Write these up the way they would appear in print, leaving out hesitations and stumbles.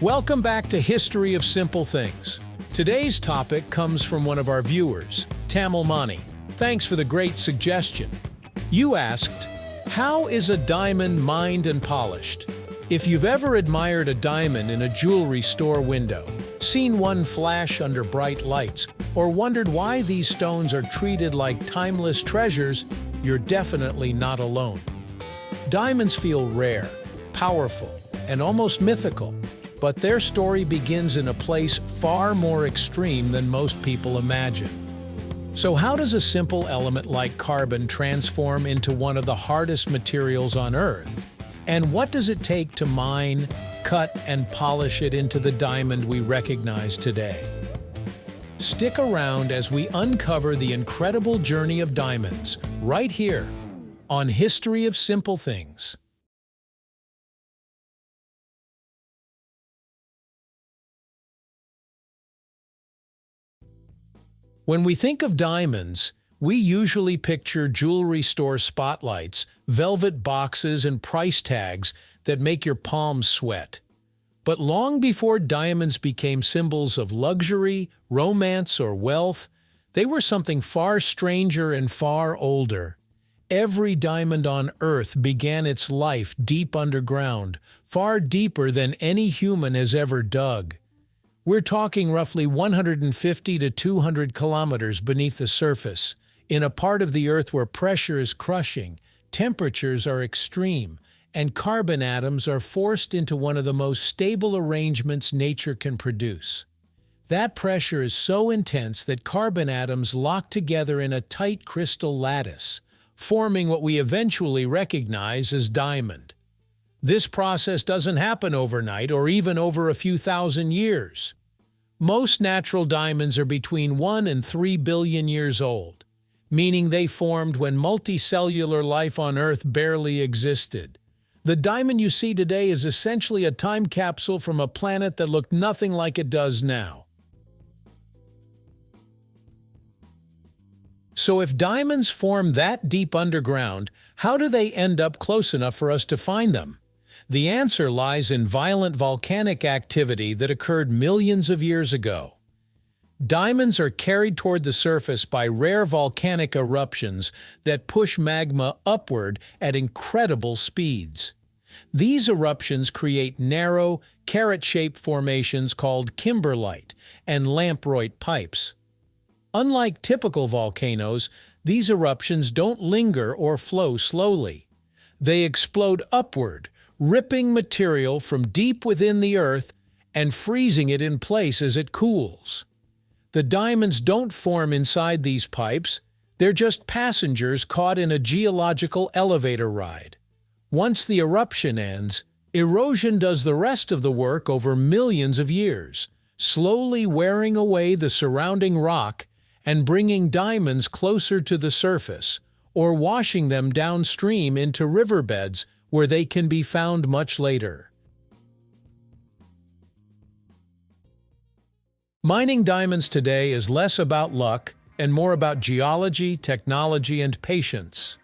Welcome back to History of Simple Things. Today's topic comes from one of our viewers, Tamil Mani. Thanks for the great suggestion. You asked, how is a diamond mined and polished? If you've ever admired a diamond in a jewelry store window, seen one flash under bright lights, or wondered why these stones are treated like timeless treasures, you're definitely not alone. Diamonds feel rare, powerful, and almost mythical, but their story begins in a place far more extreme than most people imagine. So how does a simple element like carbon transform into one of the hardest materials on Earth? And what does it take to mine, cut, and polish it into the diamond we recognize today? Stick around as we uncover the incredible journey of diamonds, right here, on History of Simple Things. When we think of diamonds, we usually picture jewelry store spotlights, velvet boxes, and price tags that make your palms sweat. But long before diamonds became symbols of luxury, romance, or wealth, they were something far stranger and far older. Every diamond on Earth began its life deep underground, far deeper than any human has ever dug. We're talking roughly 150 to 200 kilometers beneath the surface, in a part of the Earth where pressure is crushing, temperatures are extreme, and carbon atoms are forced into one of the most stable arrangements nature can produce. That pressure is so intense that carbon atoms lock together in a tight crystal lattice, forming what we eventually recognize as diamond. This process doesn't happen overnight or even over a few thousand years. Most natural diamonds are between 1 and 3 billion years old, meaning they formed when multicellular life on Earth barely existed. The diamond you see today is essentially a time capsule from a planet that looked nothing like it does now. So if diamonds form that deep underground, how do they end up close enough for us to find them? The answer lies in violent volcanic activity that occurred millions of years ago. Diamonds are carried toward the surface by rare volcanic eruptions that push magma upward at incredible speeds. These eruptions create narrow, carrot-shaped formations called Kimberlite and lamproite pipes. Unlike typical volcanoes, these eruptions don't linger or flow slowly. They explode upward, ripping material from deep within the Earth and freezing it in place as it cools. The diamonds don't form inside these pipes, they're just passengers caught in a geological elevator ride. Once the eruption ends, erosion does the rest of the work over millions of years, slowly wearing away the surrounding rock and bringing diamonds closer to the surface, or washing them downstream into riverbeds where they can be found much later. Mining diamonds today is less about luck and more about geology, technology, and patience.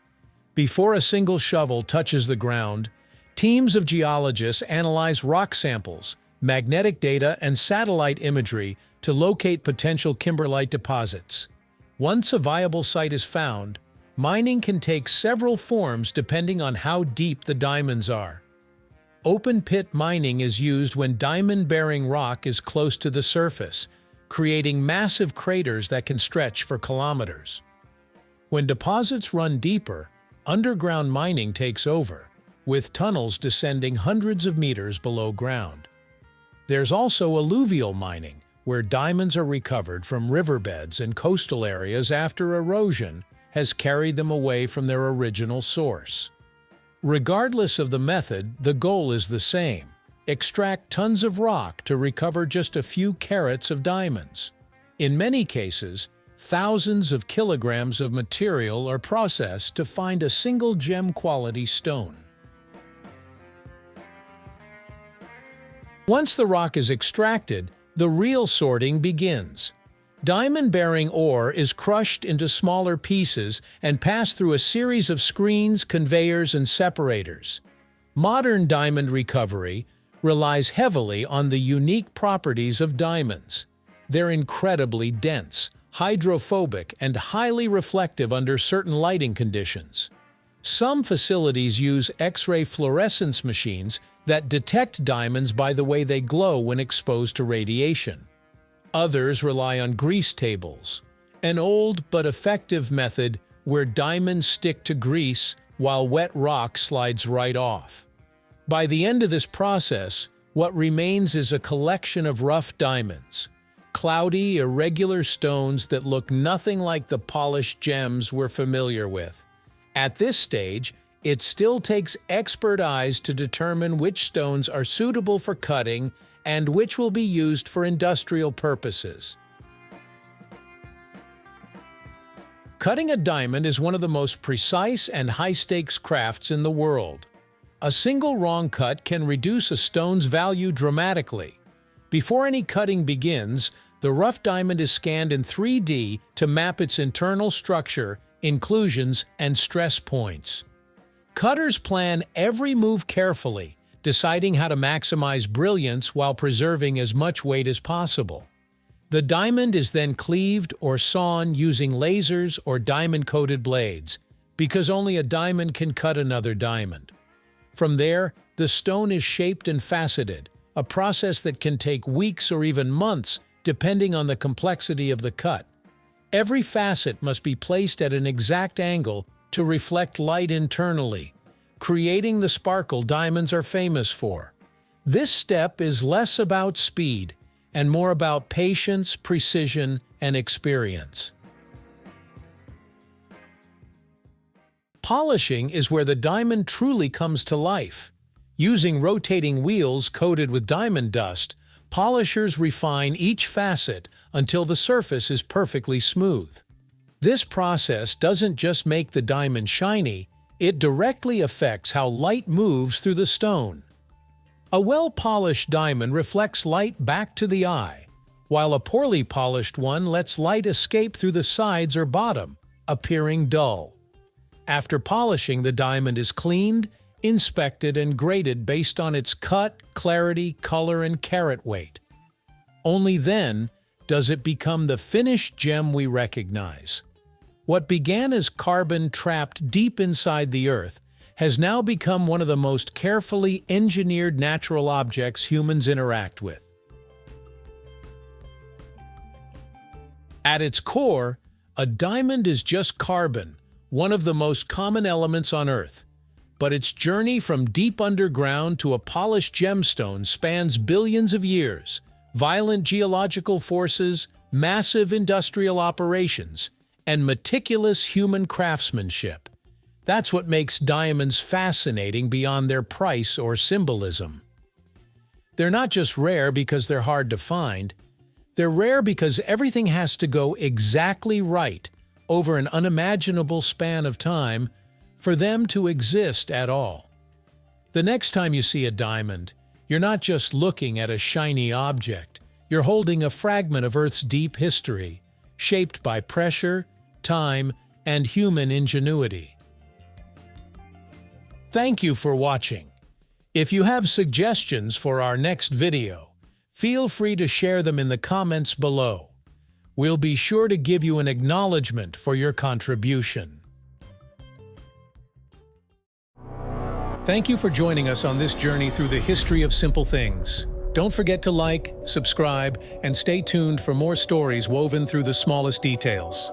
Before a single shovel touches the ground, teams of geologists analyze rock samples, magnetic data, and satellite imagery to locate potential kimberlite deposits. Once a viable site is found, mining can take several forms depending on how deep the diamonds are. Open-pit mining is used when diamond-bearing rock is close to the surface, creating massive craters that can stretch for kilometers. When deposits run deeper, underground mining takes over, with tunnels descending hundreds of meters below ground. There's also alluvial mining, where diamonds are recovered from riverbeds and coastal areas after erosion has carried them away from their original source. Regardless of the method, the goal is the same: extract tons of rock to recover just a few carats of diamonds. In many cases, thousands of kilograms of material are processed to find a single gem-quality stone. Once the rock is extracted, the real sorting begins. Diamond-bearing ore is crushed into smaller pieces and passed through a series of screens, conveyors, and separators. Modern diamond recovery, relies heavily on the unique properties of diamonds. They're incredibly dense, hydrophobic, and highly reflective under certain lighting conditions. Some facilities use X-ray fluorescence machines that detect diamonds by the way they glow when exposed to radiation. Others rely on grease tables, an old but effective method where diamonds stick to grease while wet rock slides right off. By the end of this process, what remains is a collection of rough diamonds, cloudy, irregular stones that look nothing like the polished gems we're familiar with. At this stage, it still takes expert eyes to determine which stones are suitable for cutting and which will be used for industrial purposes. Cutting a diamond is one of the most precise and high-stakes crafts in the world. A single wrong cut can reduce a stone's value dramatically. Before any cutting begins, the rough diamond is scanned in 3D to map its internal structure, inclusions, and stress points. Cutters plan every move carefully, deciding how to maximize brilliance while preserving as much weight as possible. The diamond is then cleaved or sawn using lasers or diamond-coated blades, because only a diamond can cut another diamond. From there, the stone is shaped and faceted, a process that can take weeks or even months depending on the complexity of the cut. Every facet must be placed at an exact angle to reflect light internally, creating the sparkle diamonds are famous for. This step is less about speed and more about patience, precision, and experience. Polishing is where the diamond truly comes to life. Using rotating wheels coated with diamond dust, polishers refine each facet until the surface is perfectly smooth. This process doesn't just make the diamond shiny, it directly affects how light moves through the stone. A well-polished diamond reflects light back to the eye, while a poorly polished one lets light escape through the sides or bottom, appearing dull. After polishing, the diamond is cleaned, inspected, and graded based on its cut, clarity, color, and carat weight. Only then does it become the finished gem we recognize. What began as carbon trapped deep inside the earth has now become one of the most carefully engineered natural objects humans interact with. At its core, a diamond is just carbon, one of the most common elements on Earth. But its journey from deep underground to a polished gemstone spans billions of years, violent geological forces, massive industrial operations, and meticulous human craftsmanship. That's what makes diamonds fascinating beyond their price or symbolism. They're not just rare because they're hard to find. They're rare because everything has to go exactly right over an unimaginable span of time for them to exist at all. The next time you see a diamond, you're not just looking at a shiny object. You're holding a fragment of Earth's deep history, shaped by pressure, time, and human ingenuity. Thank you for watching. If you have suggestions for our next video, feel free to share them in the comments below. We'll be sure to give you an acknowledgement for your contribution. Thank you for joining us on this journey through the history of simple things. Don't forget to like, subscribe, and stay tuned for more stories woven through the smallest details.